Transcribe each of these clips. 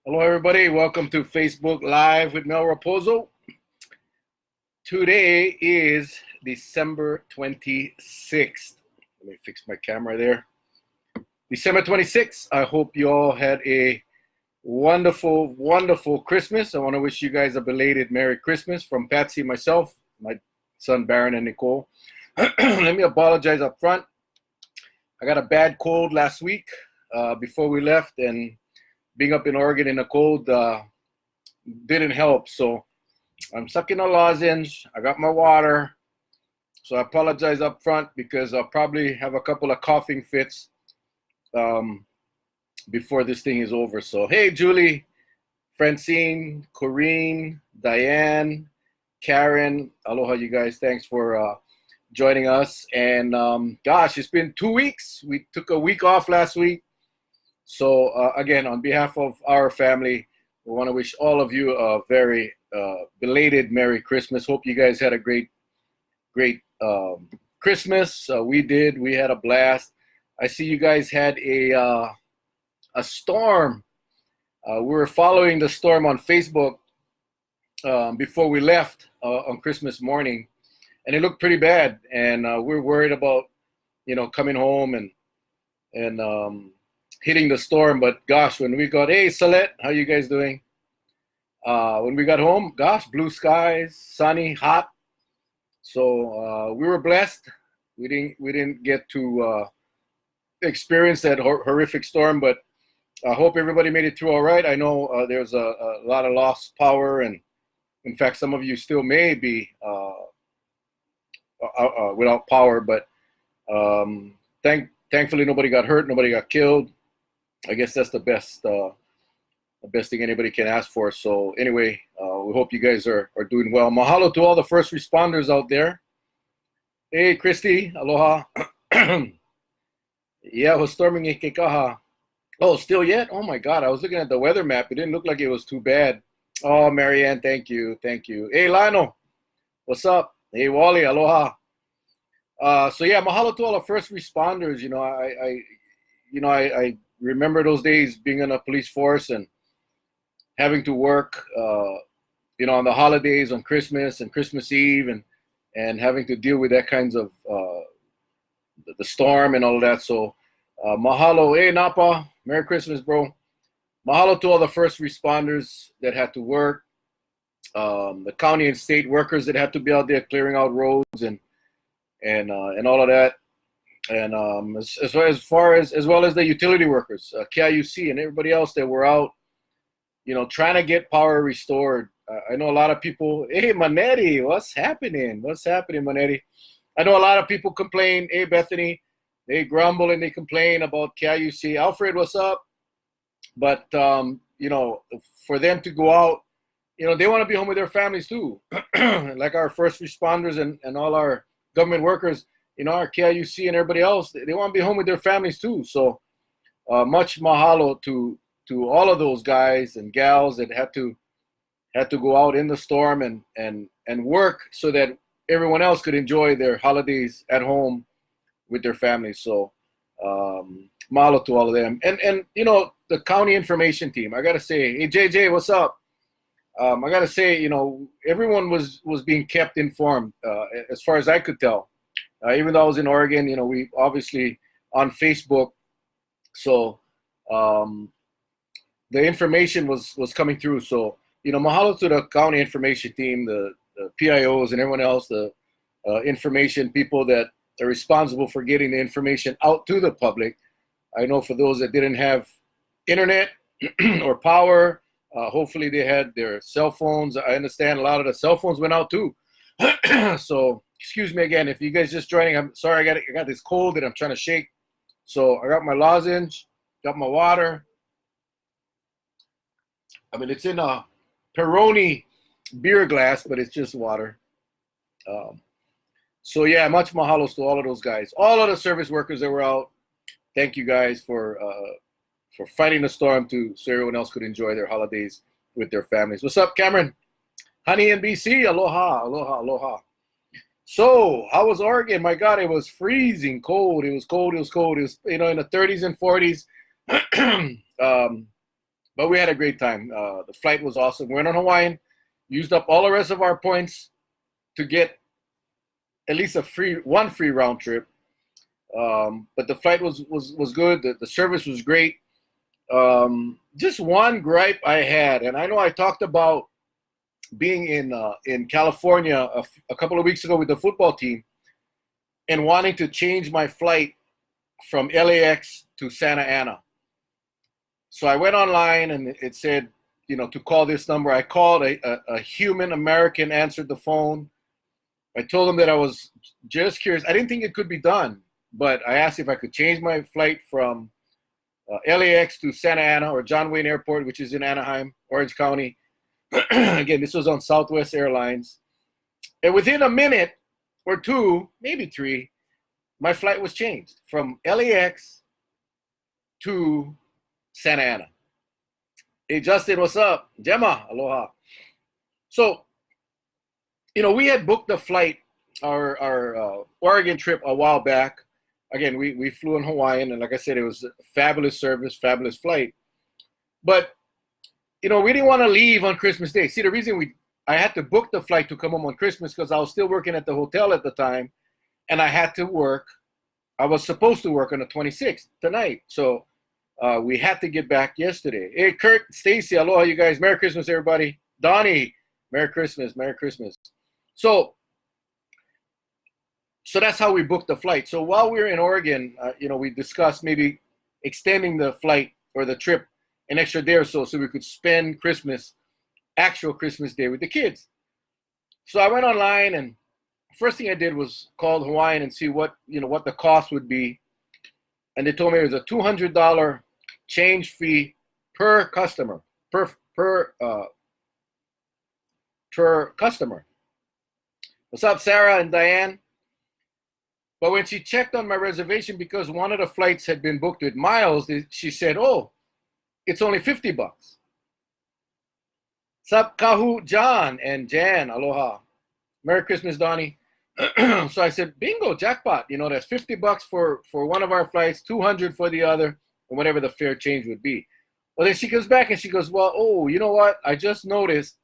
Hello, everybody. Welcome to Facebook Live with Mel Rapozo. Today is December 26th. Let me fix my camera there. December 26th. I hope you all had a wonderful, wonderful Christmas. I want to wish you guys a belated Merry Christmas from Patsy, myself, my son Baron, and Nicole. Let me apologize up front. I got a bad cold last week before we left, and being up in Oregon in the cold didn't help. So I'm sucking a lozenge. I got my water. So I apologize up front because I'll probably have a couple of coughing fits before this thing is over. So hey, Julie, Francine, Corrine, Diane, Karen, aloha, you guys. Thanks for joining us. And gosh, it's been 2 weeks. We took a week off last week. So again, on behalf of our family, we want to wish all of you a very belated Merry Christmas. Hope you guys had a great Christmas. We did. We had a blast. I see you guys had a storm. We were following the storm on Facebook before we left on Christmas morning, and it looked pretty bad. And we're worried about, coming home and hitting the storm. But gosh, when we got, hey Salette, how you guys doing? When we got home, gosh, blue skies, sunny, hot. So we were blessed. We didn't get to experience that horrific storm, but I hope everybody made it through all right. I know there's a lot of lost power, and in fact, some of you still may be without power, but thankfully nobody got hurt, nobody got killed. I guess that's the best thing anybody can ask for. So anyway, we hope you guys are doing well. Mahalo to all the first responders out there. Hey, Christy, aloha. Yeah, it was storming in Kekaha. Oh, still yet? Oh my God, I was looking at the weather map. It didn't look like it was too bad. Oh, Marianne, thank you. Hey, Lano, what's up? Hey, Wally, aloha. So yeah, mahalo to all the first responders. I remember those days being in a police force and having to work, on the holidays, on Christmas and Christmas Eve, and having to deal with that kinds of the storm and all of that. So mahalo. Hey, Napa, Merry Christmas, bro. Mahalo to all the first responders that had to work, the county and state workers that had to be out there clearing out roads and all of that. And as well as the utility workers, KIUC and everybody else that were out, trying to get power restored. I know a lot of people, hey, Manetti, what's happening, Manetti? I know a lot of people complain, hey, Bethany, they grumble and they complain about KIUC. Alfred, what's up? But, for them to go out, they want to be home with their families too. Like our first responders and all our government workers, our KIUC and everybody else, they want to be home with their families too. So much mahalo to all of those guys and gals that had to go out in the storm and work so that everyone else could enjoy their holidays at home with their families. So mahalo to all of them. And the county information team, I got to say, hey, JJ, what's up? I got to say, everyone was being kept informed as far as I could tell. Even though I was in Oregon, we obviously on Facebook, so the information was coming through. So, mahalo to the county information team, the PIOs and everyone else, the information people that are responsible for getting the information out to the public. I know for those that didn't have internet or power, hopefully they had their cell phones. I understand a lot of the cell phones went out too. So, excuse me again, if you guys just joining, I'm sorry, I got this cold that I'm trying to shake. So I got my lozenge, got my water. I mean, it's in a Peroni beer glass, but it's just water. So yeah, much mahalos to all of those guys, all of the service workers that were out. Thank you guys for fighting the storm so everyone else could enjoy their holidays with their families. What's up, Cameron? Honey in BC, aloha. So, how was Oregon? My God, it was freezing cold. It was cold. It was in the 30s and 40s. but we had a great time. The flight was awesome. We went on Hawaiian, used up all the rest of our points to get at least one free round trip. But the flight was good. The service was great. Just one gripe I had, and I know I talked about being in California a couple of weeks ago with the football team and wanting to change my flight from LAX to Santa Ana. So I went online and it said, to call this number. I called, a human American answered the phone. I told him that I was just curious. I didn't think it could be done, but I asked if I could change my flight from LAX to Santa Ana or John Wayne Airport, which is in Anaheim, Orange County. Again, this was on Southwest Airlines. And within a minute or two, maybe 3, my flight was changed from LAX to Santa Ana. Hey, Justin, what's up? Gemma, aloha. So, we had booked the flight, our Oregon trip a while back. Again, we flew in Hawaiian, and like I said, it was a fabulous service, fabulous flight. But we didn't want to leave on Christmas Day. See, the reason I had to book the flight to come home on Christmas because I was still working at the hotel at the time, and I had to work. I was supposed to work on the 26th tonight, so we had to get back yesterday. Hey, Kurt, Stacy, aloha, you guys. Merry Christmas, everybody. Donnie, Merry Christmas, Merry Christmas. So that's how we booked the flight. So while we were in Oregon, we discussed maybe extending the flight or the trip an extra day or so we could spend actual Christmas Day with the kids. So I went online, and first thing I did was call Hawaiian and see what the cost would be. And they told me it was a $200 change fee per customer, per customer. What's up, Sarah and Diane? But when she checked on my reservation, because one of the flights had been booked with miles, she said, "Oh, it's only $50." What's up, Kahu, John and Jan? Aloha. Merry Christmas, Donnie. So I said, bingo, jackpot. That's $50 for one of our flights, $200 for the other, and whatever the fare change would be. Well, then she comes back and she goes, well, oh, you know what? I just noticed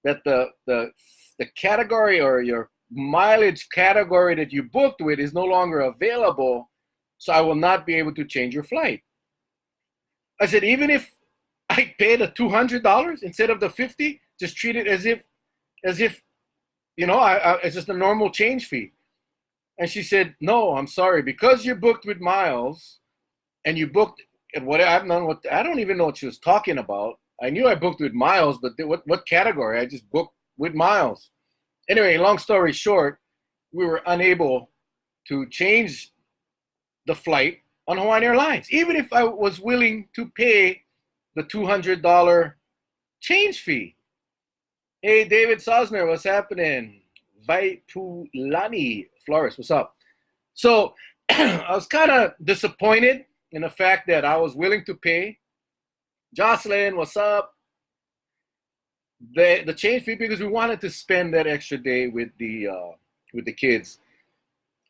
that the category or your mileage category that you booked with is no longer available, so I will not be able to change your flight. I said, even if I pay the $200 instead of the $50, just treat it as if it's just a normal change fee. And she said, no, I'm sorry, because you booked with miles and you booked at I don't even know what she was talking about. I knew I booked with miles, but what category? I just booked with miles. Anyway, long story short, we were unable to change the flight on Hawaiian Airlines, even if I was willing to pay the $200 change fee. Hey, David Sosner, what's happening? Vaipulani Flores, what's up? So I was kind of disappointed in the fact that I was willing to pay. Jocelyn, what's up? The change fee because we wanted to spend that extra day with the kids.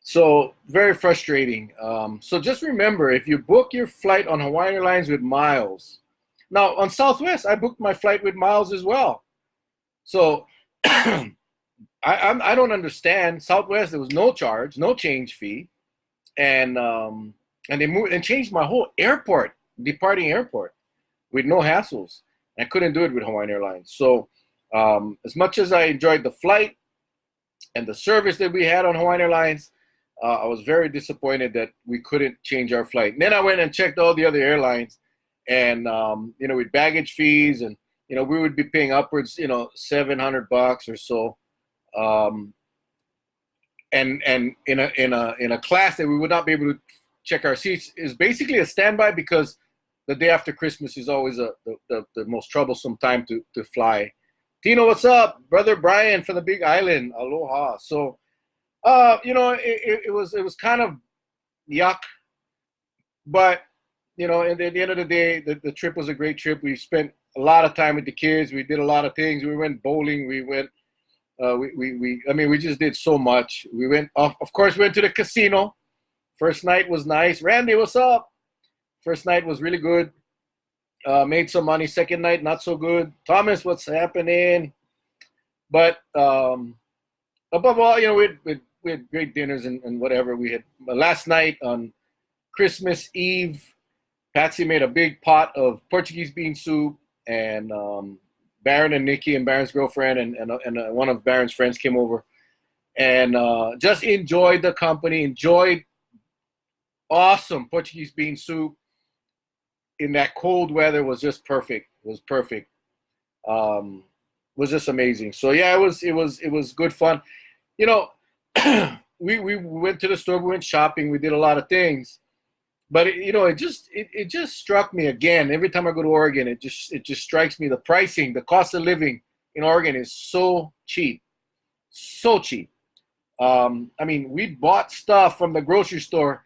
So very frustrating. So just remember, if you book your flight on Hawaiian Airlines with miles, now on Southwest, I booked my flight with miles as well. So I don't understand. Southwest, there was no charge, no change fee, and they moved and changed my whole departing airport with no hassles. I couldn't do it with Hawaiian Airlines. So as much as I enjoyed the flight and the service that we had on Hawaiian Airlines, I was very disappointed that we couldn't change our flight. And then I went and checked all the other airlines, and with baggage fees, and we would be paying upwards, $700 or so, and in a class that we would not be able to check our seats is basically a standby because the day after Christmas is always the most troublesome time to fly. Tino, what's up? Brother Brian from the Big Island. Aloha. So, it was kind of yuck. But, at the end of the day, the trip was a great trip. We spent a lot of time with the kids. We did a lot of things. We went bowling. We went, we just did so much. We went, of course, we went to the casino. First night was nice. Randy, what's up? First night was really good. Made some money. Second night, not so good. Thomas, what's happening? But above all, we had great dinners and whatever. We had last night on Christmas Eve, Patsy made a big pot of Portuguese bean soup, and Baron and Nikki and Baron's girlfriend and one of Baron's friends came over, and just enjoyed the company, enjoyed awesome Portuguese bean soup in that cold weather. Was just perfect. Was perfect. Was just amazing. So yeah, it was good fun. We went to the store, we went shopping, we did a lot of things, but it just struck me again. Every time I go to Oregon, it just strikes me, the pricing, the cost of living in Oregon is so cheap, so cheap. We bought stuff from the grocery store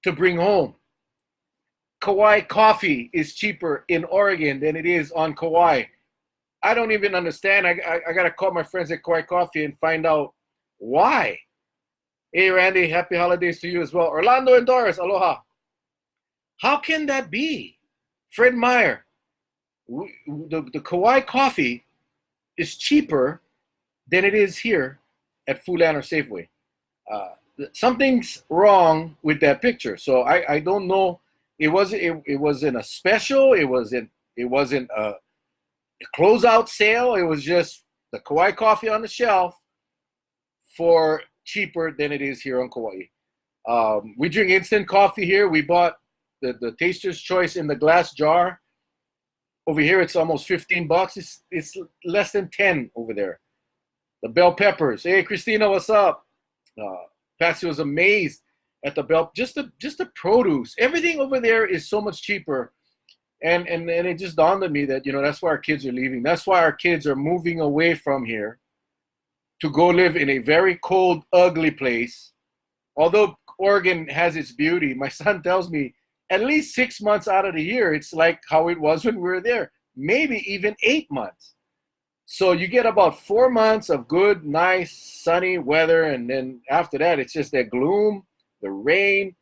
to bring home. Kauai coffee is cheaper in Oregon than it is on Kauai. I don't even understand. I got to call my friends at Kauai Coffee and find out why. Hey, Randy, happy holidays to you as well. Orlando and Doris, aloha. How can that be? Fred Meyer, the Kauai coffee is cheaper than it is here at Foodland or Safeway. Something's wrong with that picture. So I don't know. It wasn't a special. It wasn't a closeout sale. It was just the Kauai coffee on the shelf for cheaper than it is here on Kauai. We drink instant coffee here. We bought the Taster's Choice in the glass jar. Over here, it's almost $15. It's less than 10 over there. The bell peppers. Hey, Christina, what's up? Patsy was amazed at the bell. Just the produce. Everything over there is so much cheaper. And it just dawned on me that, that's why our kids are leaving. That's why our kids are moving away from here to go live in a very cold, ugly place. Although Oregon has its beauty, my son tells me at least 6 months out of the year, it's like how it was when we were there, maybe even 8 months. So you get about 4 months of good, nice, sunny weather, and then after that, it's just that gloom, the rain.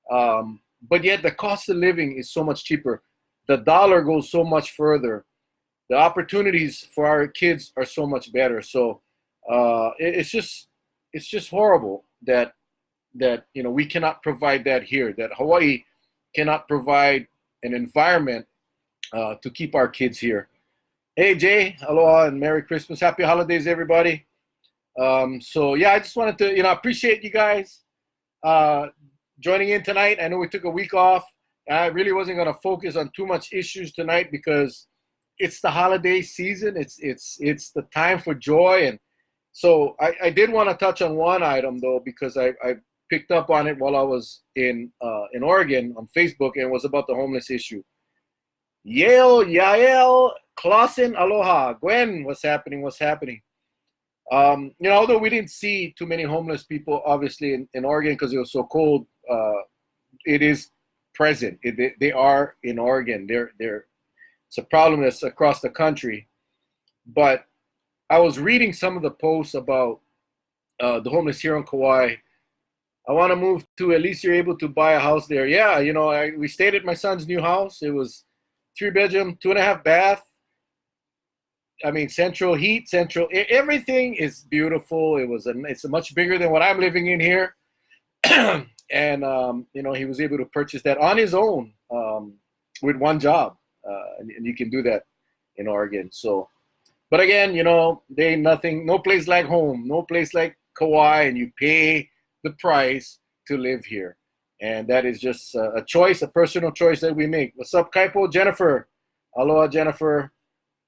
But yet the cost of living is so much cheaper. The dollar goes so much further. The opportunities for our kids are so much better. So it's just horrible that we cannot provide that here. That Hawaii cannot provide an environment to keep our kids here. Hey Jay, aloha and Merry Christmas, Happy Holidays, everybody. So yeah, I just wanted to appreciate you guys joining in tonight. I know we took a week off. I really wasn't going to focus on too much issues tonight because it's the holiday season. It's the time for joy, and so I did want to touch on one item though, because I picked up on it while I was in Oregon on Facebook, and it was about the homeless issue. Yael Clausen, aloha. Gwen, what's happening? Although we didn't see too many homeless people, obviously, in Oregon because it was so cold, it is present. They are in Oregon. It's a problem that's across the country. But I was reading some of the posts about the homeless here on Kauai. I want to move to, at least you're able to buy a house there. Yeah, we stayed at my son's new house. It was 3-bedroom, 2.5 bath. Central heat, everything is beautiful. It's much bigger than what I'm living in here. And he was able to purchase that on his own with one job, and you can do that in Oregon. So, but again, there ain't nothing, no place like home, no place like Kauai, and you pay the price to live here, and that is just a choice, a personal choice that we make. What's up, Kaipo? Jennifer, aloha, Jennifer.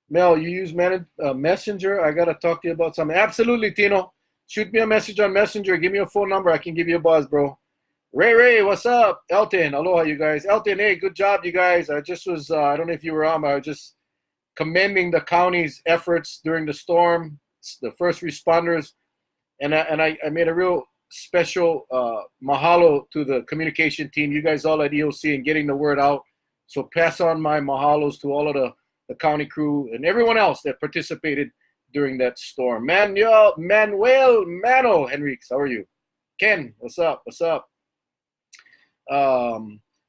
Mel, you use Messenger? I gotta talk to you about something. Absolutely, Tino. Shoot me a message on Messenger. Give me a phone number. I can give you a buzz, bro. Ray, what's up? Elton, aloha, you guys. Elton, hey, good job, you guys. I just was, I don't know if you were on, but I was just commending the county's efforts during the storm, the first responders. And I made a real special mahalo to the communication team, you guys all at EOC, and getting the word out. So pass on my mahalos to all of the county crew and everyone else that participated during that storm. Manuel Mano Henriques, how are you? Ken, what's up?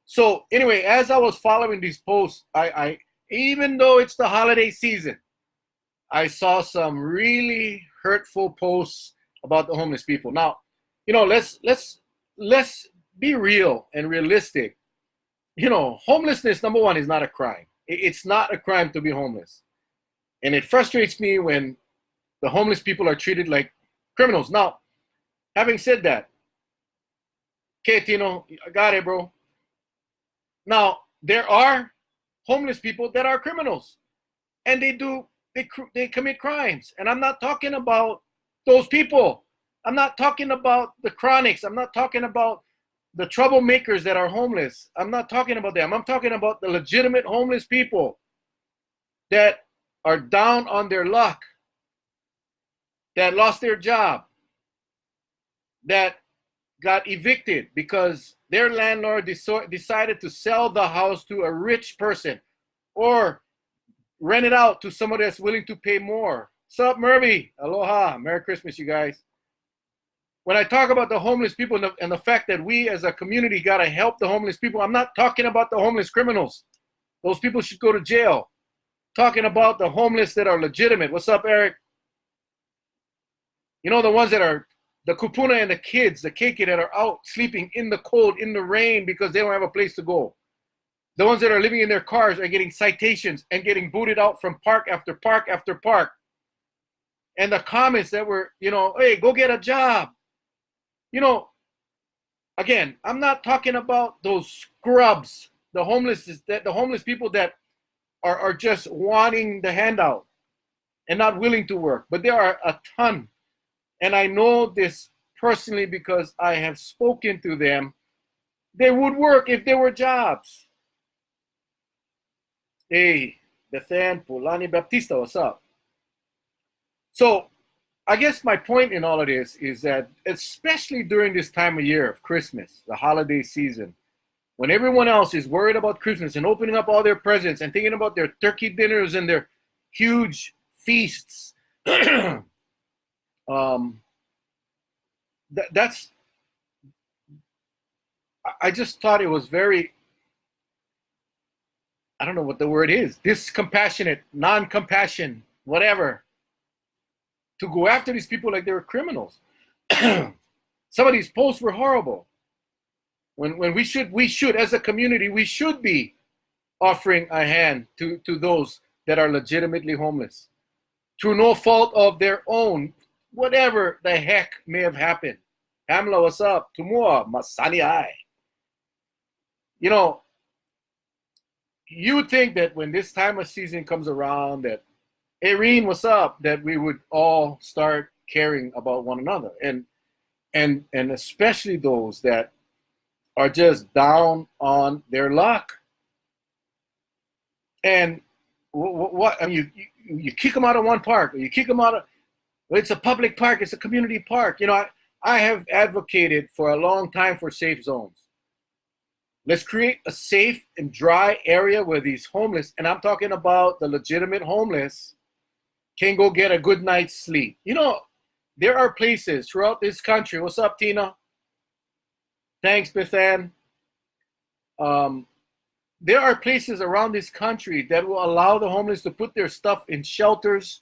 So anyway, as I was following these posts, I even though it's the holiday season, I saw some really hurtful posts about the homeless people. Now, let's be real and realistic. Homelessness, number one, is not a crime. It's not a crime to be homeless. And it frustrates me when the homeless people are treated like criminals. Now, having said that, okay, Tino, I got it, bro. Now, there are homeless people that are criminals, and they commit crimes. And I'm not talking about those people. I'm not talking about the chronics. I'm not talking about the troublemakers that are homeless. I'm not talking about them. I'm talking about the legitimate homeless people that are down on their luck, that lost their job, that got evicted because their landlord decided to sell the house to a rich person or rent it out to somebody that's willing to pay more. What's up, Murphy? Aloha. Merry Christmas, you guys. When I talk about the homeless people and the fact that we as a community got to help the homeless people, I'm not talking about the homeless criminals. Those people should go to jail. Talking about the homeless that are legitimate. What's up, Eric? The ones that are the kupuna and the kids, the keiki that are out sleeping in the cold, in the rain because they don't have a place to go. The ones that are living in their cars are getting citations and getting booted out from park after park after park. And the comments that were, hey, go get a job. Again, I'm not talking about those scrubs, the homeless people that are just wanting the handout and not willing to work. But there are a ton. And I know this personally because I have spoken to them. They would work if there were jobs. Hey, Bethan Pulani Baptista, what's up? So I guess my point in all of this is that, especially during this time of year of Christmas, the holiday season, when everyone else is worried about Christmas and opening up all their presents and thinking about their turkey dinners and their huge feasts, I just thought it was very, I don't know what the word is, discompassionate, non-compassion, whatever, to go after these people like they were criminals. Some of these posts were horrible. When we should, as a community, we should be offering a hand to those that are legitimately homeless, through no fault of their own, whatever the heck may have happened. Pamela, what's up? Tumua, Masani Ai. You would think that when this time of season comes around, that, hey, Reen, what's up? That we would all start caring about one another, and especially those that are just down on their luck. And what? I mean, you kick them out of one park, or you kick them out of. Well, it's a public park. It's a community park. I have advocated for a long time for safe zones. Let's create a safe and dry area where these homeless, and I'm talking about the legitimate homeless, can go get a good night's sleep. There are places throughout this country. What's up, Tina? Thanks, Bethan. There are places around this country that will allow the homeless to put their stuff in shelters,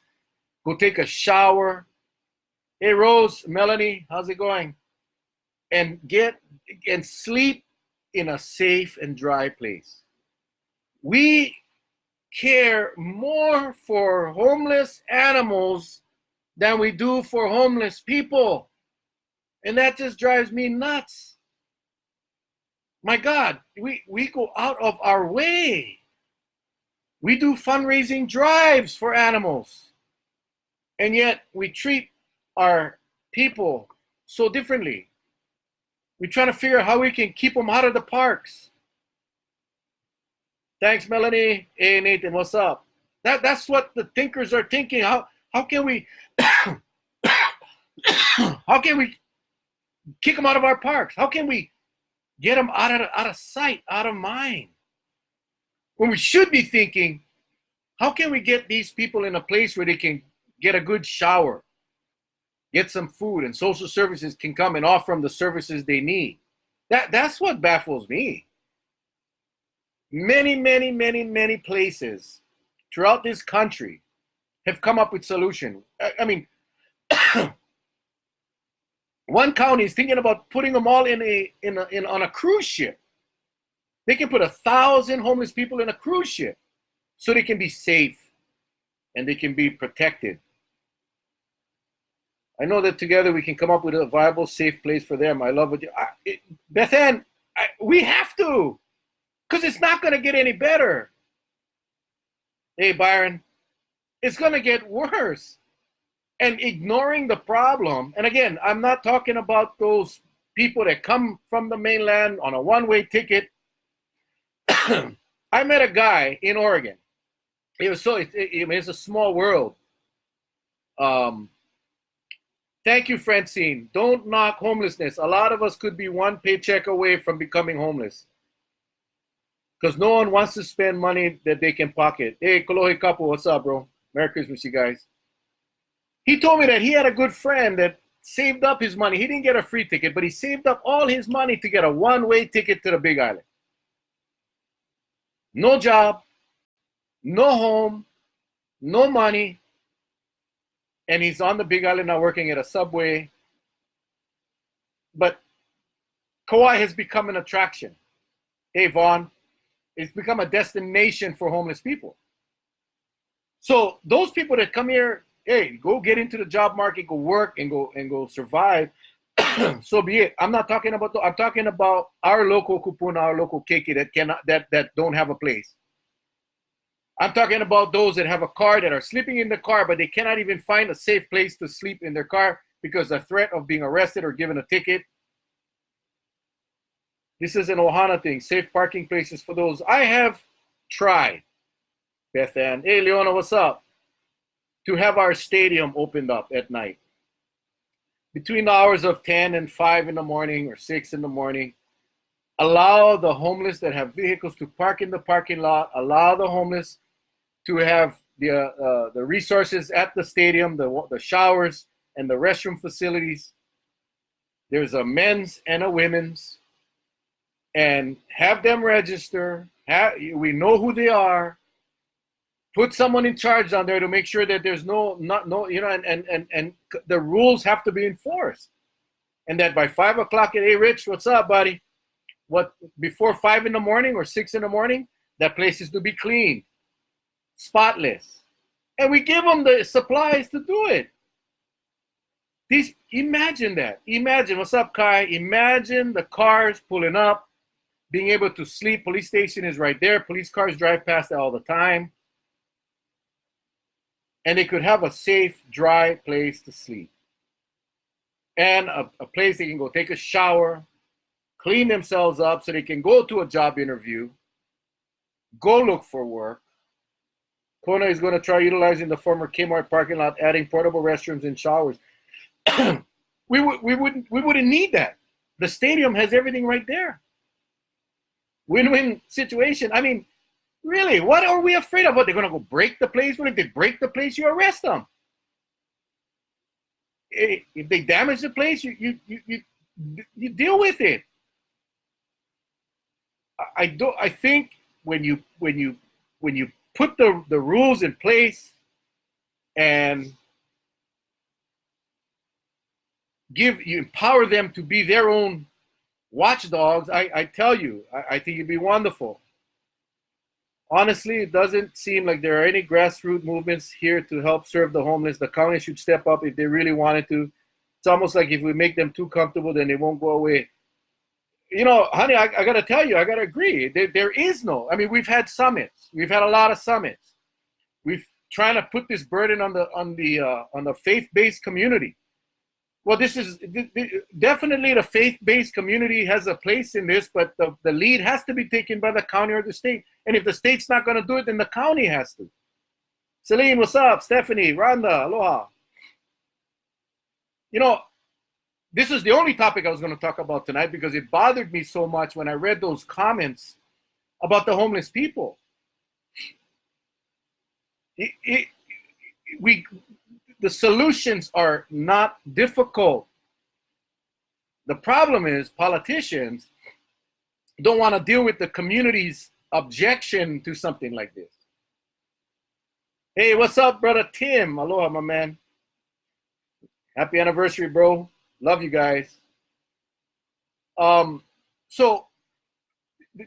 go take a shower. Hey, Rose, Melanie, how's it going? And sleep in a safe and dry place. We care more for homeless animals than we do for homeless people. And that just drives me nuts. My God, we go out of our way. We do fundraising drives for animals. And yet we treat our people so differently. We're trying to figure out how we can keep them out of the parks. Thanks, Melanie. Hey, Nathan, what's up? That's what the thinkers are thinking. How can we how can we kick them out of our parks? How can we get them out of sight, out of mind? When we should be thinking, how can we get these people in a place where they can get a good shower, get some food, and social services can come and offer them the services they need? That's what baffles me. many places throughout this country have come up with solution. I mean, one county is thinking about putting them all on a cruise ship. They can put 1,000 homeless people in a cruise ship so they can be safe and they can be protected. I know that together we can come up with a viable, safe place for them. I love what you, Beth Ann, we have to, because it's not going to get any better. Hey, Byron, it's going to get worse. And ignoring the problem, and again, I'm not talking about those people that come from the mainland on a one-way ticket. I met a guy in Oregon. It's a small world. Thank you, Francine. Don't knock homelessness. A lot of us could be one paycheck away from becoming homeless because no one wants to spend money that they can pocket. Hey, Kolohe Kapo, what's up, bro? Merry Christmas, you guys. He told me that he had a good friend that saved up his money. He didn't get a free ticket, but he saved up all his money to get a one-way ticket to the Big Island. No job, no home, no money, and he's on the Big Island now working at a Subway. But Kauai has become an attraction. Hey, Vaughn, it's become a destination for homeless people. So those people that come here, hey, go get into the job market, go work and go survive. So be it. I'm talking about our local kupuna, our local keiki that don't have a place. I'm talking about those that have a car, that are sleeping in the car, but they cannot even find a safe place to sleep in their car because the threat of being arrested or given a ticket. This is an Ohana thing, safe parking places for those. I have tried, Beth Ann. Hey, Leona, what's up? To have our stadium opened up at night. Between the hours of 10 and 5 in the morning or 6 in the morning, allow the homeless that have vehicles to park in the parking lot, allow the homeless to have the resources at the stadium, the showers and the restroom facilities. There's a men's and a women's, and have them register. We know who they are. Put someone in charge on there to make sure that there's and the rules have to be enforced. And that by 5 o'clock, hey, Rich, what's up, buddy? Before 5 in the morning or 6 in the morning, that place is to be clean, spotless. And we give them the supplies to do it. Imagine that. Imagine, what's up, Kai? Imagine the cars pulling up, being able to sleep. Police station is right there. Police cars drive past it all the time. And they could have a safe, dry place to sleep. And a place they can go take a shower, clean themselves up so they can go to a job interview, go look for work. Kona is going to try utilizing the former Kmart parking lot, adding portable restrooms and showers. We wouldn't need that. The stadium has everything right there. Win-win situation. I mean, really, what are we afraid of? What, they're going to go break the place? What if they break the place? You arrest them. If they damage the place, you deal with it. I think when you put the rules in place and you empower them to be their own watchdogs, I tell you, I think it'd be wonderful. Honestly, it doesn't seem like there are any grassroots movements here to help serve the homeless. The county should step up if they really wanted to. It's almost like if we make them too comfortable, then they won't go away. You know, honey, I got to tell you, I got to agree. There is no, I mean, we've had summits. We've had a lot of summits. We've trying to put this burden on the faith-based community. Well, this is definitely the faith-based community has a place in this, but the lead has to be taken by the county or the state. And if the state's not going to do it, then the county has to. Celine, what's up? Stephanie, Rhonda, aloha. You know, this is the only topic I was going to talk about tonight because it bothered me so much when I read those comments about the homeless people. The solutions are not difficult. The problem is politicians don't want to deal with the community's objection to something like this. Hey, what's up, brother Tim? Aloha, my man. Happy anniversary, bro. Love you guys. So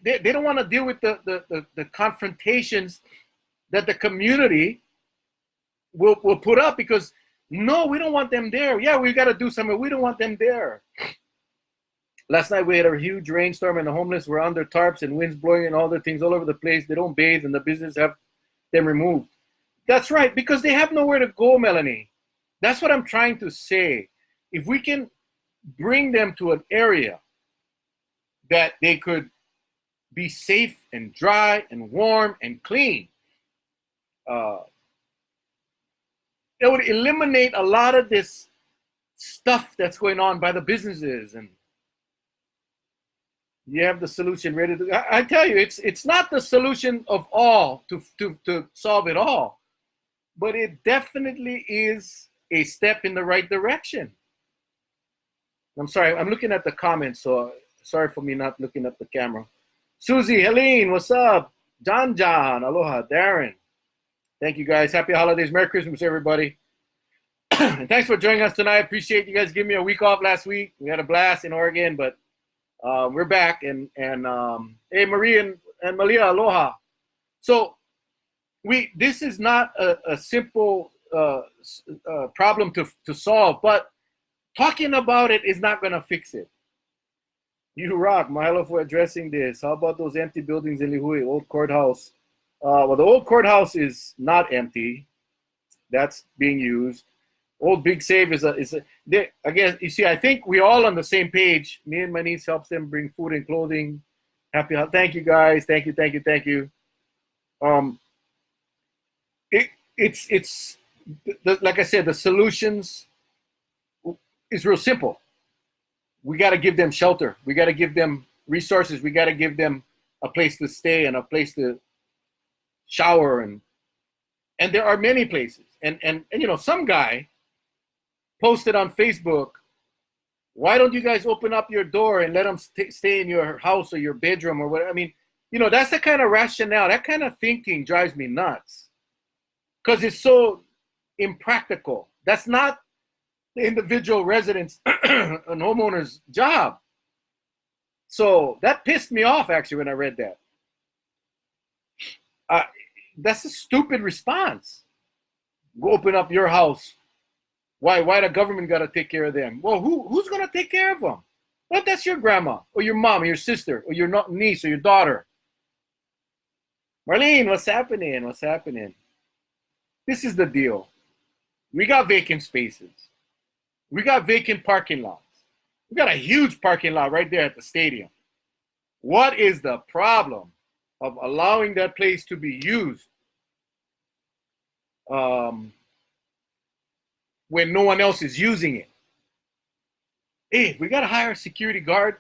they don't want to deal with the confrontations that the community will put up, because no, we don't want them there. Yeah, we got to do something. We don't want them there. Last night we had a huge rainstorm and the homeless were under tarps and winds blowing and all the things all over the place. They don't bathe and the business have them removed. That's right, because they have nowhere to go, Melanie. That's what I'm trying to say. If we can bring them to an area that they could be safe and dry and warm and clean, it would eliminate a lot of this stuff that's going on by the businesses. And you have the solution ready to. I tell you, it's not the solution of all to solve it all, but it definitely is a step in the right direction. I'm sorry, I'm looking at the comments, so sorry for me not looking at the camera. Susie, Helene, what's up? John, aloha, Darren. Thank you guys. Happy holidays. Merry Christmas, everybody. And thanks for joining us tonight. Appreciate you guys giving me a week off last week. We had a blast in Oregon, but we're back. And hey, Marie and Malia, aloha. So this is not a simple problem to solve, but talking about it is not going to fix it. You rock. Mahalo for addressing this. How about those empty buildings in Lihui, old courthouse? Well, the old courthouse is not empty. That's being used. Old Big Save is again, you see, I think we're all on the same page. Me and my niece helps them bring food and clothing. Thank you guys. Thank you. It's like I said, the solutions is real simple. We got to give them shelter. We got to give them resources. We got to give them a place to stay and a place to shower, and there are many places. And you know, some guy posted on Facebook, why don't you guys open up your door and let them stay in your house or your bedroom or whatever? I mean, you know, that's the kind of rationale, that kind of thinking drives me nuts, because it's so impractical. That's not the individual resident's and homeowner's job. So that pissed me off, actually, when I read that. That's a stupid response. Go open up your house. Why the government got to take care of them? Well, who's going to take care of them? Well, that's your grandma or your mom or your sister or your niece or your daughter. Marlene, what's happening? This is the deal. We got vacant spaces. We got vacant parking lots. We got a huge parking lot right there at the stadium. What is the problem of allowing that place to be used when no one else is using it? Hey, if we got to hire a security guard,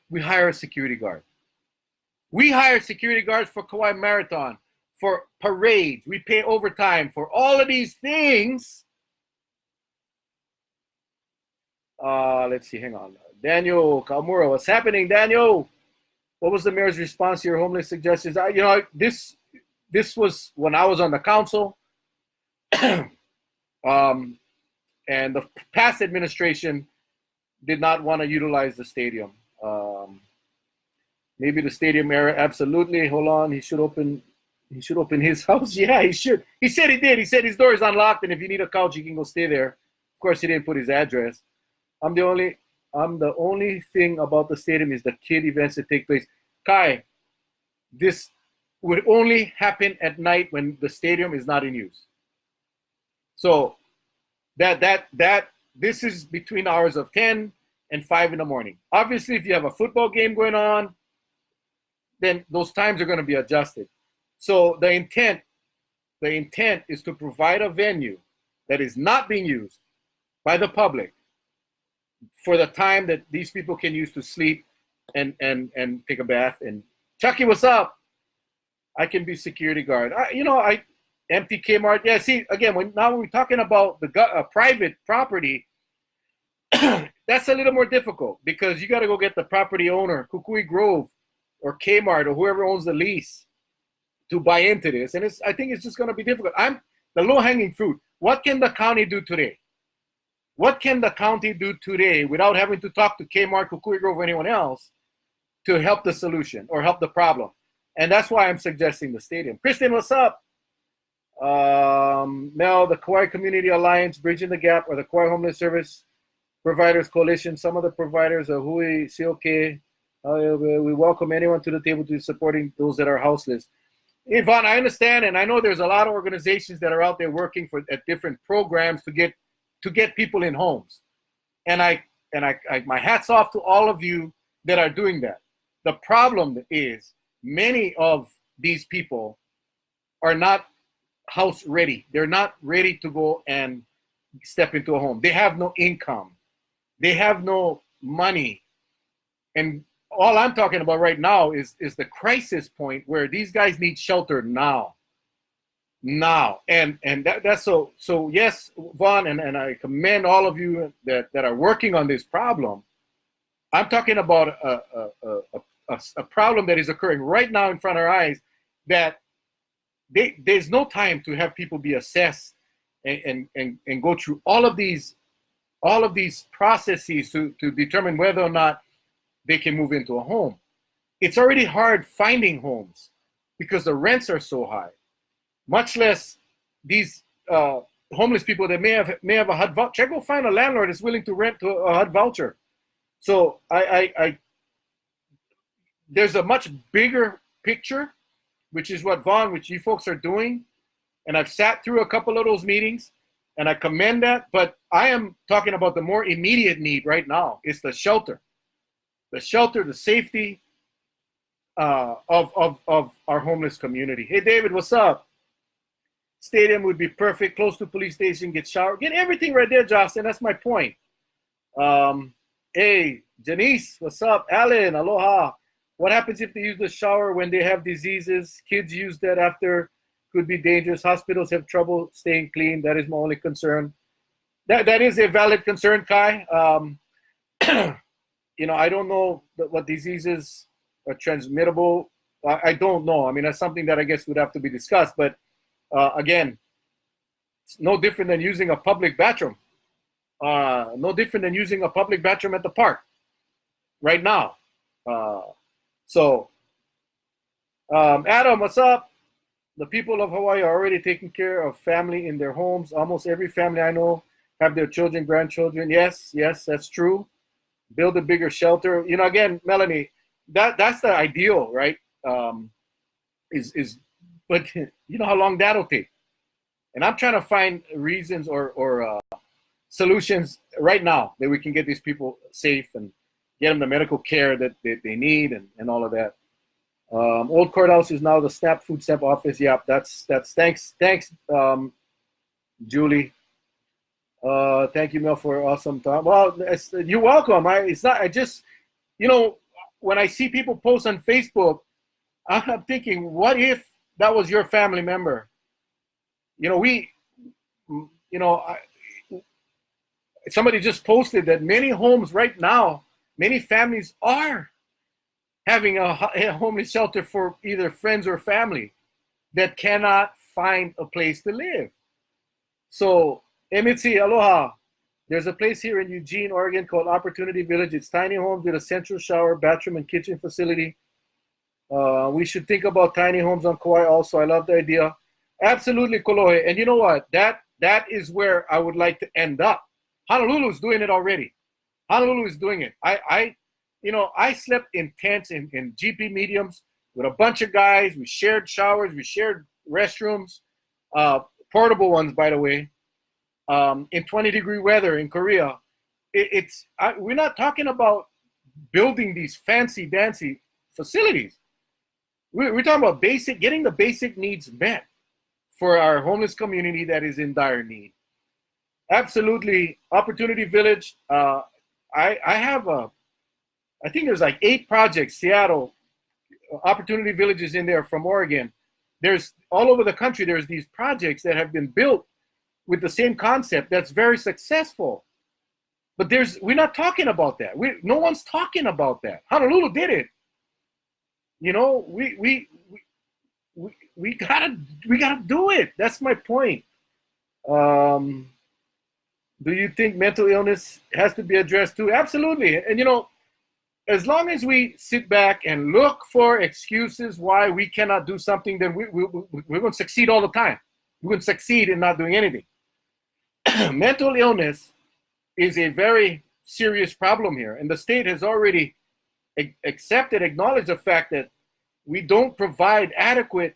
we hire a security guard. We hire security guards for Kauai Marathon, for parades. We pay overtime for all of these things. Let's see, hang on. Daniel Kamura, what's happening, Daniel? What was the mayor's response to your homeless suggestions? You know, this was when I was on the council. And the past administration did not want to utilize the stadium. Maybe the stadium area, absolutely. Hold on, he should open his house. Yeah, he should. He said he did. He said his door is unlocked, and if you need a couch, you can go stay there. Of course, he didn't put his address. I'm the only thing about the stadium is the kid events that take place. Kai, this would only happen at night when the stadium is not in use. So this is between hours of 10 and 5 in the morning. Obviously, if you have a football game going on, then those times are going to be adjusted. So the intent is to provide a venue that is not being used by the public for the time that these people can use to sleep and take a bath. And Chucky, what's up? I can be security guard. I empty Kmart. Yeah, see, again, when we're talking about the private property, that's a little more difficult because you got to go get the property owner, Kukui Grove or Kmart or whoever owns the lease. to buy into this, and I think it's just going to be difficult. I'm the low-hanging fruit. What can the county do today? What can the county do today without having to talk to Kmart, Kukui Grove, or anyone else to help the solution or help the problem? And that's why I'm suggesting the stadium. Kristen, what's up? Mel, the Kauai Community Alliance, Bridging the Gap, or the Kauai Homeless Service Providers Coalition. Some of the providers are Hui, COK. We welcome anyone to the table to supporting those that are houseless. Yvonne, I understand, and I know there's a lot of organizations that are out there working at different programs to get people in homes. And I my hat's off to all of you that are doing that. The problem is many of these people are not house ready. They're not ready to go and step into a home. They have no income. They have no money. And all I'm talking about right now is the crisis point where these guys need shelter now. And that's so yes, Vaughn, and I commend all of you that are working on this problem. I'm talking about a problem that is occurring right now in front of our eyes, that there's no time to have people be assessed and go through all of these processes to determine whether or not they can move into a home. It's already hard finding homes because the rents are so high, much less these homeless people that may have a HUD voucher. Go find a landlord that's willing to rent to a HUD voucher. So there's a much bigger picture, which is what Vaughn, which you folks are doing. And I've sat through a couple of those meetings, and I commend that. But I am talking about the more immediate need right now. It's the shelter, the safety of our homeless community. Hey, David, what's up? Stadium would be perfect, close to police station, get shower, get everything right there, Justin. That's my point. Hey, Janice, what's up? Alan, aloha. What happens if they use the shower when they have diseases? Kids use that after, could be dangerous. Hospitals have trouble staying clean. That is my only concern. That is a valid concern, Kai. I don't know what diseases are transmittable. I don't know. I mean, that's something that I guess would have to be discussed. But again, it's no different than using a public bathroom. No different than using a public bathroom at the park right now. Adam, what's up? The people of Hawaii are already taking care of family in their homes. Almost every family I know have their children, grandchildren. Yes, that's true. Build a bigger shelter. Again, Melanie, that's the ideal, right? But you know how long that'll take. And I'm trying to find reasons or solutions right now that we can get these people safe and get them the medical care that they need and all of that. Old courthouse is now the food stamp office. Yeah, that's thanks, Julie. Thank you, Mel, for awesome talk. Well, you're welcome. When I see people post on Facebook, I'm thinking, what if that was your family member? Somebody just posted that many homes right now, many families are having a homeless shelter for either friends or family that cannot find a place to live. So, Emitsi, aloha. There's a place here in Eugene, Oregon called Opportunity Village. It's tiny homes with a central shower, bathroom, and kitchen facility. We should think about tiny homes on Kauai also. I love the idea. Absolutely, Kolohe. And you know what? That is where I would like to end up. Honolulu is doing it already. Honolulu is doing it. I slept in tents in GP mediums with a bunch of guys. We shared showers. We shared restrooms, portable ones, by the way, in 20-degree weather in Korea. We're not talking about building these fancy-dancy facilities. We're talking about getting the basic needs met for our homeless community that is in dire need. Absolutely. Opportunity Village. I think there's like 8 projects, Seattle, Opportunity Villages in there from Oregon. There's all over the country, there's these projects that have been built with the same concept that's very successful. But we're not talking about that. No one's talking about that. Honolulu did it. We we gotta do it. That's my point. Do you think mental illness has to be addressed too? Absolutely. And as long as we sit back and look for excuses why we cannot do something, then we're going to succeed all the time. We're going to succeed in not doing anything. Mental illness is a very serious problem here, and the state has already acknowledged the fact that we don't provide adequate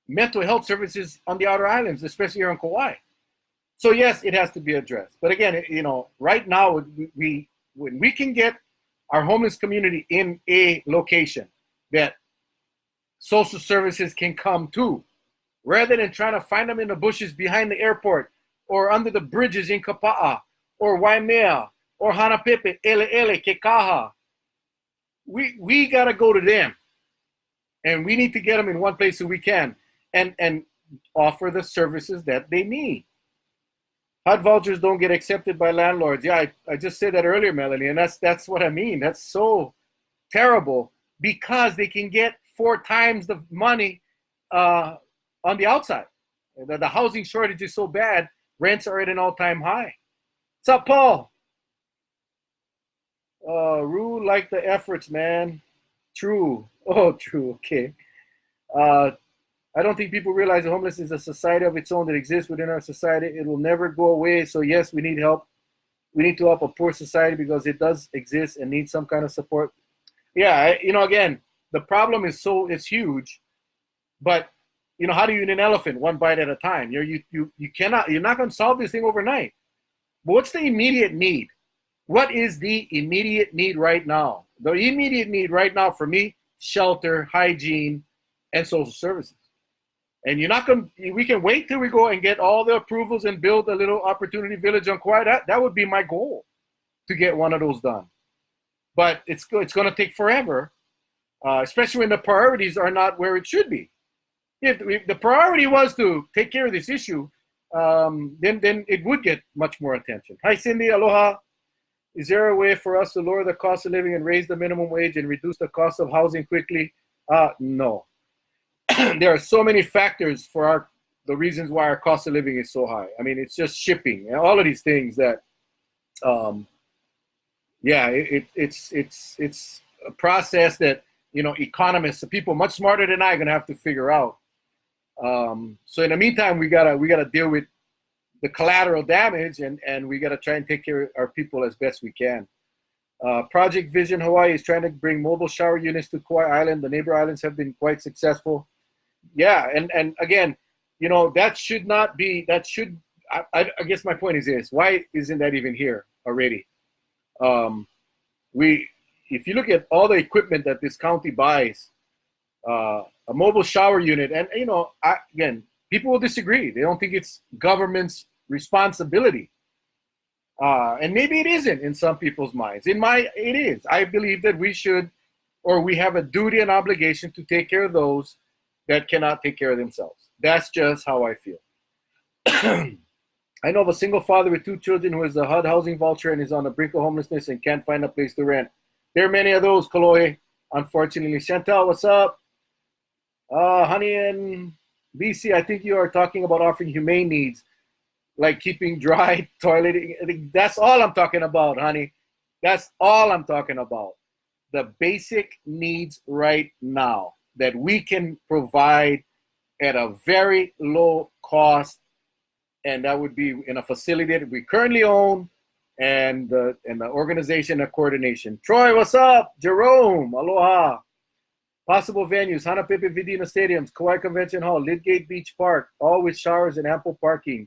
mental health services on the outer islands, especially here on Kauai. So yes, it has to be addressed. But again, right now, when we can get our homeless community in a location that social services can come to, rather than trying to find them in the bushes behind the airport or under the bridges in Kapa'a or Waimea or Hanapepe, Ele, Kekaha. We got to go to them, and we need to get them in one place so we can and offer the services that they need. HUD vouchers don't get accepted by landlords. Yeah, I just said that earlier, Melanie, and that's what I mean. That's so terrible because they can get 4 times the money on the outside. The housing shortage is so bad, rents are at an all-time high. What's up, Paul? Rue like the efforts, man. True. Oh, true. Okay. I don't think people realize the homeless is a society of its own that exists within our society. It will never go away. So yes, we need help. We need to help a poor society because it does exist and needs some kind of support. Yeah, again, the problem is huge, but how do you eat an elephant one bite at a time? You're not going to solve this thing overnight. But what's the immediate need? What is the immediate need right now? The immediate need right now for me, shelter, hygiene, and social services. And we can wait till we go and get all the approvals and build a little opportunity village on Kauai. That would be my goal, to get one of those done. But it's going to take forever, especially when the priorities are not where it should be. If the priority was to take care of this issue, then it would get much more attention. Hi, Cindy. Aloha. Is there a way for us to lower the cost of living and raise the minimum wage and reduce the cost of housing quickly? No. There are so many factors for the reasons why our cost of living is so high. I mean, it's just shipping and all of these things that, it's a process that economists, people much smarter than I, are gonna have to figure out. So in the meantime, we gotta deal with the collateral damage, and we gotta try and take care of our people as best we can. Project Vision Hawaii is trying to bring mobile shower units to Kauai Island. The neighbor islands have been quite successful. Yeah, and again, that should not be. I guess my point is this: why isn't that even here already? If you look at all the equipment that this county buys, a mobile shower unit, and again, people will disagree. They don't think it's government's responsibility. And maybe it isn't in some people's minds. It is. I believe that we should, or we have a duty and obligation to take care of those that cannot take care of themselves. That's just how I feel. I know of a single father with 2 children who has a HUD housing voucher and is on the brink of homelessness and can't find a place to rent. There are many of those, Kalohe, unfortunately. Chantel, what's up? Honey and BC, I think you are talking about offering humane needs, like keeping dry toileting. That's all I'm talking about, honey. That's all I'm talking about. The basic needs right now that we can provide at a very low cost, and that would be in a facility that we currently own, and the organization of coordination. Troy, what's up? Jerome, aloha. Possible venues: Hanapepe Vidina Stadiums, Kauai Convention Hall, Lidgate Beach Park, all with showers and ample parking.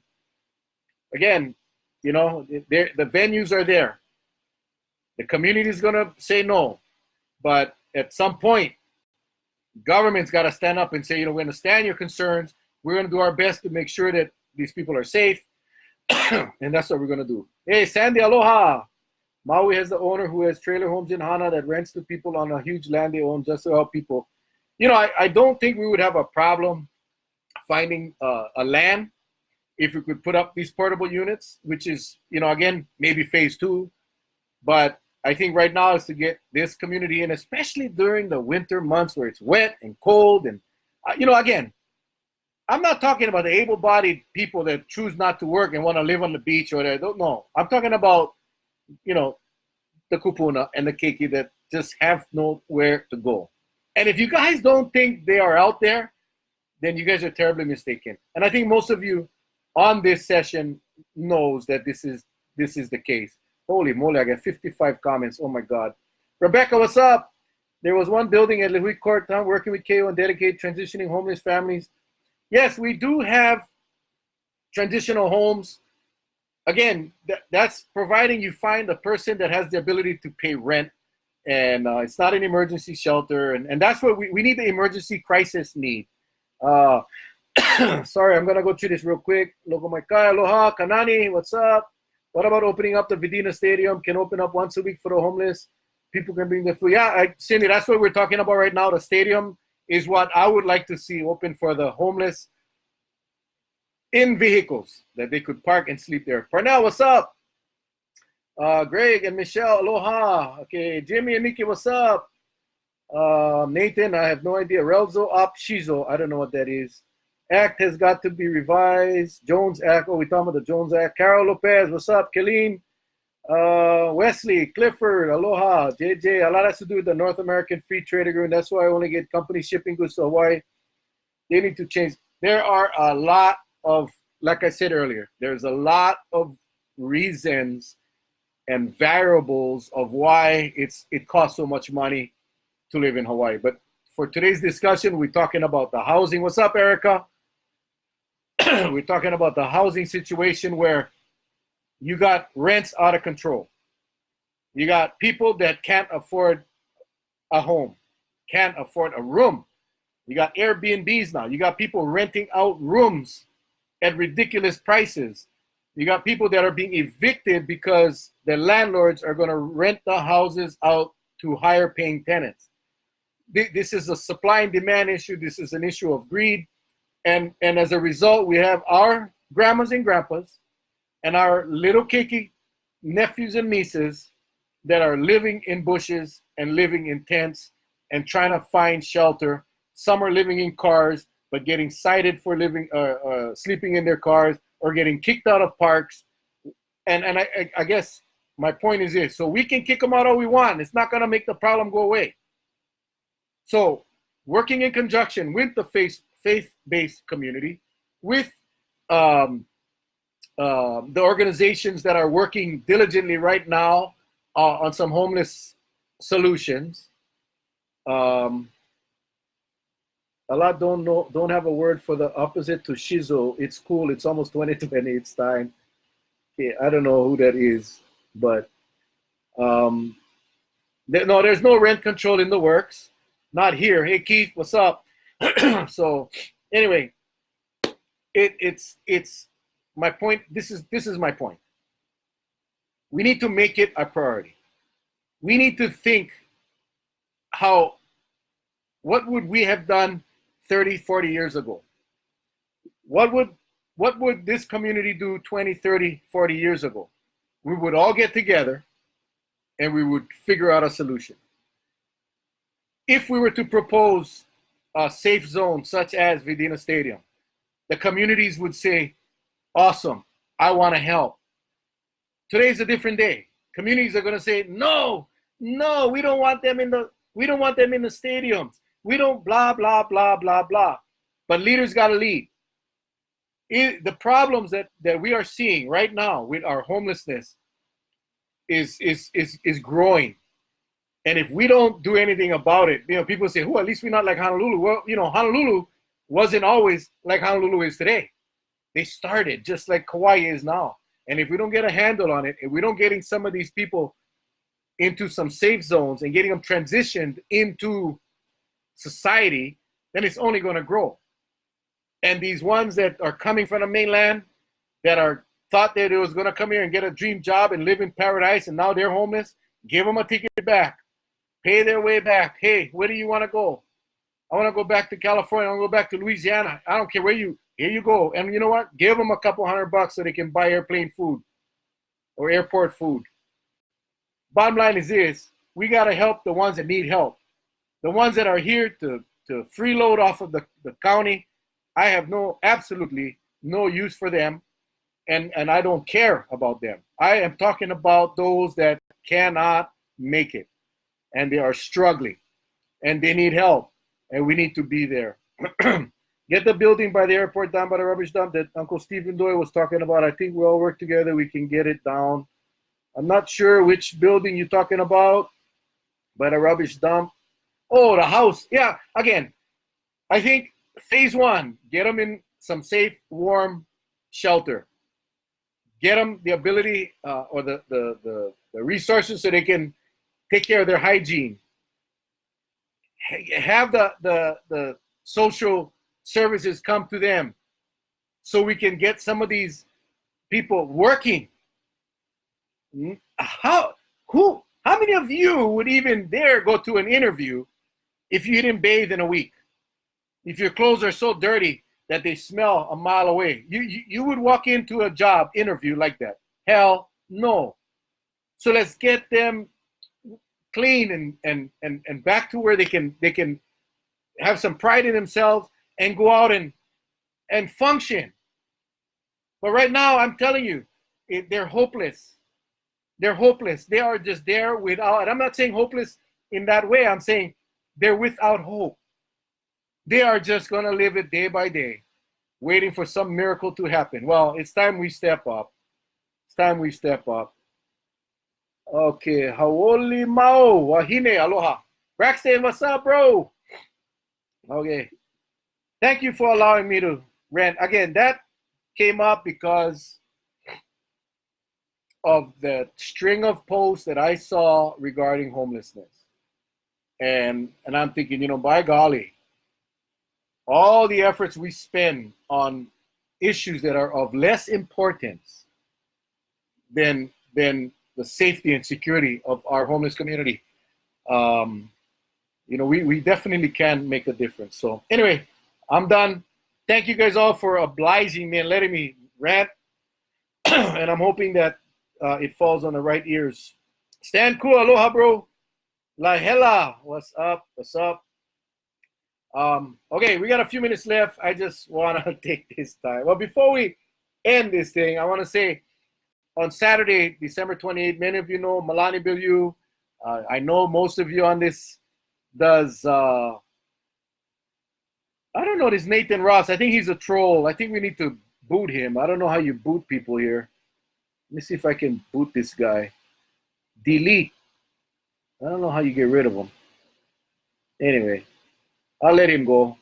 Again, the venues are there. The community is going to say no, but at some point, government's got to stand up and say, we're going to stand your concerns. We're going to do our best to make sure that these people are safe, and that's what we're going to do. Hey, Sandy, aloha. Maui has the owner who has trailer homes in Hana that rents to people on a huge land they own just to help people. I don't think we would have a problem finding a land if we could put up these portable units, which is, again, maybe phase 2. But I think right now is to get this community in, especially during the winter months where it's wet and cold and Again, I'm not talking about the able-bodied people that choose not to work and want to live on the beach or that. No, I'm talking about, the kupuna and the keiki that just have nowhere to go. And if you guys don't think they are out there, then you guys are terribly mistaken. And I think most of you on this session knows that this is the case. Holy moly, I got 55 comments. Oh my God. Rebecca, what's up? There was one building at Lehui Court, working with KO and dedicated transitioning homeless families. Yes, we do have transitional homes. Again, that's providing you find a person that has the ability to pay rent, and it's not an emergency shelter. And that's what we need, the emergency crisis need. Sorry, I'm going to go through this real quick. Logo Maikai, aloha, Kanani, what's up? What about opening up the Vidina Stadium? Can open up once a week for the homeless. People can bring their food. Yeah, Cindy, that's what we're talking about right now. The stadium is what I would like to see open for the homeless in vehicles that they could park and sleep there. Parnell, what's up? Greg and Michelle, aloha. Okay, Jimmy and Nikki, what's up? Nathan, I have no idea. Relzo Op Shizo, I don't know what that is. Act has got to be revised. Jones Act, we're talking about the Jones Act. Carol Lopez, what's up? Kelleen, Wesley, Clifford, aloha. JJ, a lot has to do with the North American Free Trade Agreement. That's why I only get companies shipping goods to Hawaii. They need to change. There are a lot of, like I said earlier, there's a lot of reasons and variables of why it costs so much money to live in Hawaii. But for today's discussion, we're talking about the housing. What's up, Erica? We're talking about the housing situation where you got rents out of control. You got people that can't afford a home, can't afford a room. You got Airbnbs now. You got people renting out rooms at ridiculous prices. You got people that are being evicted because the landlords are going to rent the houses out to higher paying tenants. This is a supply and demand issue. This is an issue of greed. And as a result, we have our grandmas and grandpas and our little keiki nephews and nieces that are living in bushes and living in tents and trying to find shelter. Some are living in cars, but getting cited for sleeping in their cars or getting kicked out of parks. And I guess my point is this. So we can kick them out all we want. It's not going to make the problem go away. So working in conjunction with the faith-based community, with the organizations that are working diligently right now on some homeless solutions. A lot don't have a word for the opposite to shizo. It's cool. It's almost 2020. It's time. Okay, I don't know who that is, but there's no rent control in the works. Not here. Hey Keith, what's up? So anyway, it's my point. This is my point. We need to make it a priority. We need to think what would we have done 30, 40 years ago? What would this community do 20, 30, 40 years ago? We would all get together and we would figure out a solution. If we were to propose a safe zone such as Vidina Stadium, the communities would say, awesome, I want to help. Today's a different day. Communities are going to say, no, we don't want them in the stadiums. We don't blah, blah, blah, blah, blah. But leaders got to lead. The problems that we are seeing right now with our homelessness is growing. And if we don't do anything about it, people say, at least we're not like Honolulu. Well, Honolulu wasn't always like Honolulu is today. They started just like Kauai is now. And if we don't get a handle on it, if we don't getting some of these people into some safe zones and getting them transitioned into society, then it's only going to grow. And these ones that are coming from the mainland that thought that they was going to come here and get a dream job and live in paradise and now they're homeless, give them a ticket back. Pay their way back. Hey, where do you want to go? I want to go back to California. I want to go back to Louisiana. I don't care where here you go. And you know what? Give them a couple $100 so they can buy airplane food or airport food. Bottom line is this. We got to help the ones that need help. The ones that are here to to freeload off of the county. I have absolutely no use for them, and I don't care about them. I am talking about those that cannot make it, and they are struggling, and they need help, and we need to be there. Get the building by the airport down by the rubbish dump that Uncle Stephen Doyle was talking about. I think we all work together. We can get it down. I'm not sure which building you're talking about by the rubbish dump. Oh, the house. Yeah, again, I think phase one, get them in some safe, warm shelter. Get them the ability or the resources so they can take care of their hygiene. Have the social services come to them so we can get some of these people working. How many of you would even dare go to an interview if you didn't bathe in a week? If your clothes are so dirty that they smell a mile away, you would walk into a job interview like that? Hell no. So let's get them clean and back to where they can have some pride in themselves and go out and function. But right now, I'm telling you, they're hopeless. They're hopeless. They are just there without, and I'm not saying hopeless in that way. I'm saying they're without hope. They are just going to live it day by day, waiting for some miracle to happen. Well, it's time we step up. It's time we step up. Okay, Hawoli Mao, Wahine, aloha. Braxton, what's up, bro? Okay. Thank you for allowing me to rant. Again, that came up because of the string of posts that I saw regarding homelessness. And I'm thinking, by golly, all the efforts we spend on issues that are of less importance than the safety and security of our homeless community, we definitely can make a difference. So anyway, I'm done. Thank you guys all for obliging me and letting me rant. And I'm hoping that it falls on the right ears. Stan Ku, aloha, bro. La Hela, what's up? What's up? Okay, we got a few minutes left. I just want to take this time. Well, before we end this thing, I want to say on Saturday, December 28th, many of you know Malani Biliu. I know most of you on this does, I don't know this Nathan Ross. I think he's a troll. I think we need to boot him. I don't know how you boot people here. Let me see if I can boot this guy. Delete. I don't know how you get rid of him. Anyway, I'll let him go.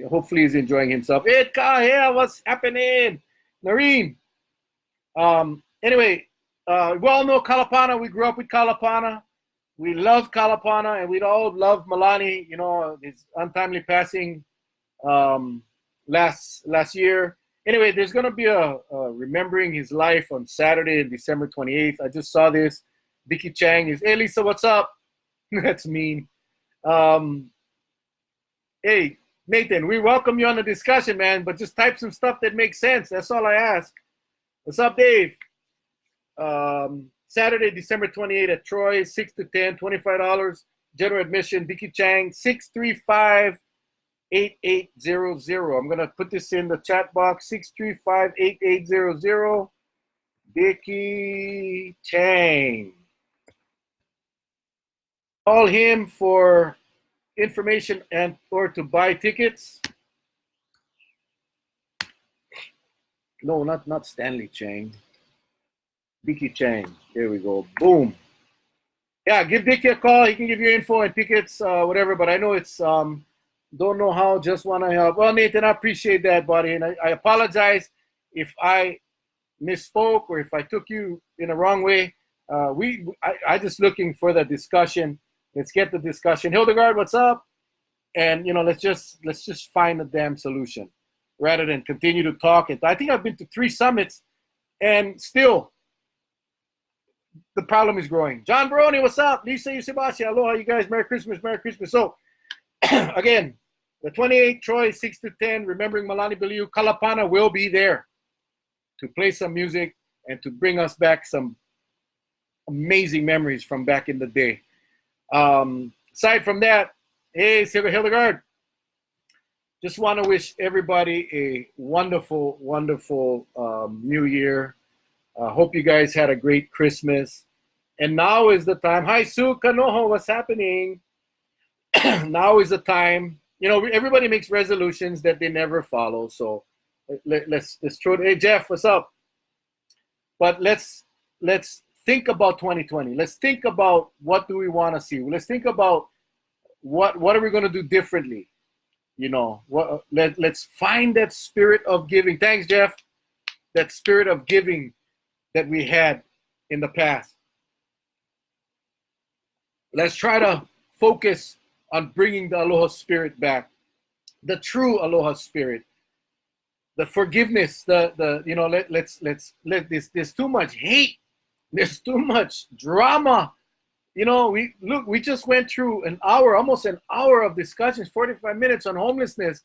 Hopefully he's enjoying himself. Hey, yeah, what's happening? Noreen. Anyway, we all know Kalapana. We grew up with Kalapana. We love Kalapana, and we all love Malani. His untimely passing last year. Anyway, there's going to be a remembering his life on Saturday, December 28th. I just saw this. Vicky Chang is, hey, Lisa, what's up? That's mean. Hey, Nathan, we welcome you on the discussion, man, but just type some stuff that makes sense. That's all I ask. What's up, Dave? Saturday, December 28th at Troy, 6 to 10, $25. General admission, Vicky Chang, 635-8800. I'm going to put this in the chat box, 635-8800. Vicky Chang. Call him for information and or to buy tickets. No, not Stanley Chang. Vicky Chang. There we go. Boom. Yeah, give Vicky a call. He can give you info and tickets, whatever. But I know it's don't know how. Just want to help. Well, Nathan, I appreciate that, buddy, and I apologize if I misspoke or if I took you in the wrong way. I just looking for the discussion. Let's get the discussion. Hildegard, what's up? And let's just find a damn solution rather than continue to talk. And I think I've been to 3 summits, and still the problem is growing. John Baroni, what's up? Lisa Yusubashi, aloha, you guys. Merry Christmas, Merry Christmas. So again, the 28th, Troy, 6 to 10, remembering Malani Biliu. Kalapana will be there to play some music and to bring us back some amazing memories from back in the day. Aside from that, hey, Silver Hildegard, just want to wish everybody a wonderful, wonderful New Year. Hope you guys had a great Christmas. And now is the time. Hi, Sue Kanoho. What's happening? Now is the time. You know, everybody makes resolutions that they never follow. So let's throw it. Hey, Jeff, what's up? But let's think about 2020. Let's think about what do we want to see. Let's think about what are we going to do differently. You know, let's find that spirit of giving. Thanks, Jeff. That spirit of giving that we had in the past. Let's try to focus on bringing the Aloha spirit back, the true Aloha spirit, the forgiveness. Let's let this. There's too much hate. There's too much drama. You know, we just went through almost an hour of discussions, 45 minutes on homelessness,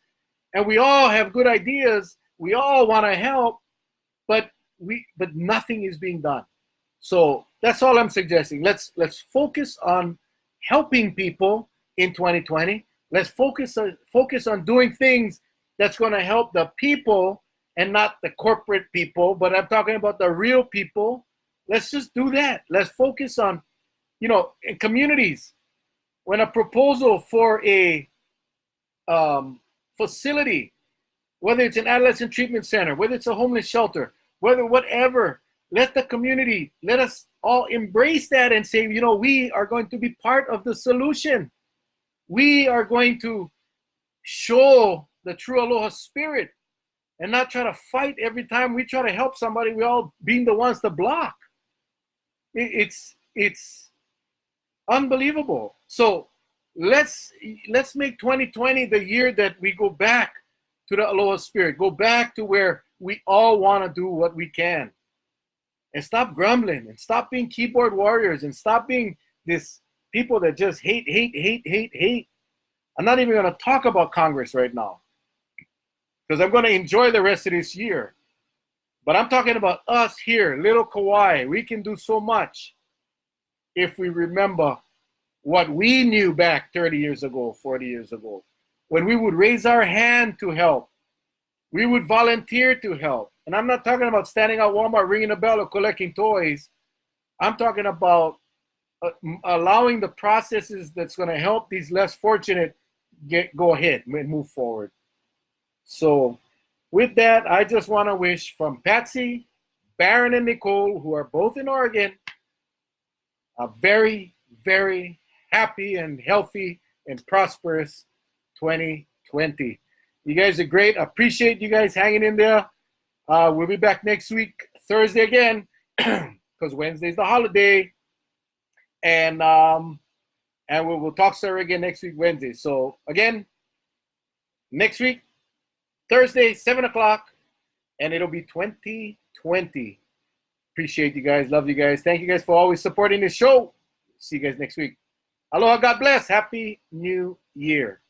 and we all have good ideas. We all want to help, but nothing is being done. So that's all I'm suggesting. Let's focus on helping people in 2020. Let's focus on doing things that's going to help the people and not the corporate people. But I'm talking about the real people. Let's just do that. Let's focus on, you know, in communities, when a proposal for a facility, whether it's an adolescent treatment center, whether it's a homeless shelter, whatever, let the community, let us all embrace that and say, you know, we are going to be part of the solution. We are going to show the true Aloha spirit and not try to fight every time we try to help somebody. We all being the ones to block. It's unbelievable. So let's make 2020 the year that we go back to the Aloha spirit, go back to where we all want to do what we can, and stop grumbling and stop being keyboard warriors and stop being this people that just hate. I'm not even going to talk about Congress right now because I'm going to enjoy the rest of this year. But I'm talking about us here, little Kauai. We can do so much if we remember what we knew back 30 years ago, 40 years ago, when we would raise our hand to help. We would volunteer to help. And I'm not talking about standing at Walmart, ringing a bell, or collecting toys. I'm talking about allowing the processes that's going to help these less fortunate go ahead and move forward. So with that, I just want to wish from Patsy, Baron, and Nicole, who are both in Oregon, a very, very happy and healthy and prosperous 2020. You guys are great. I appreciate you guys hanging in there. We'll be back next week, Thursday again, because Wednesday's the holiday. And we'll talk to her again next week, Wednesday. So again, next week, Thursday, 7 o'clock, and it'll be 2020. Appreciate you guys. Love you guys. Thank you guys for always supporting the show. See you guys next week. Aloha. God bless. Happy New Year.